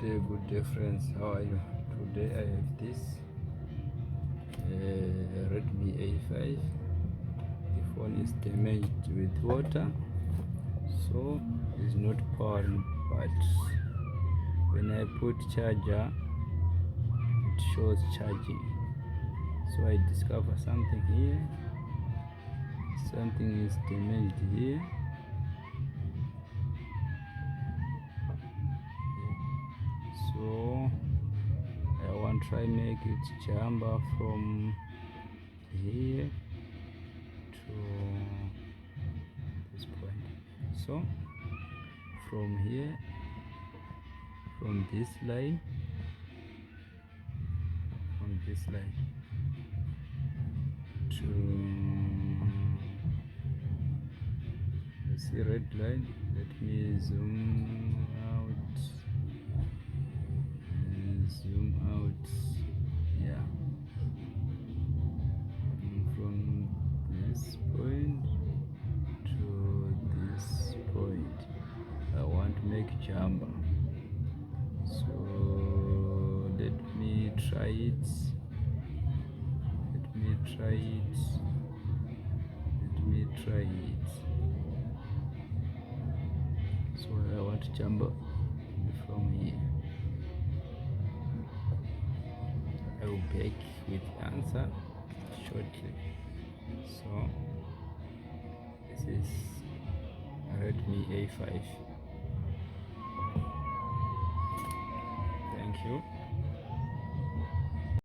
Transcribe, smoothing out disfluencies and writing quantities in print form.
Good day friends, how are you? Today I have this Redmi A5. The phone is damaged with water, so it's not powering, but when I put charger it shows charging. So I discover something here, something is damaged here. So I want to try make it jump from here to this point. So from here, from this line to see red line. Let me zoom out. Yeah, from this point to this point I want to make jump. So let me try it. So I want to jump from here. I will back with answer shortly. So this is Redmi A5. Thank you.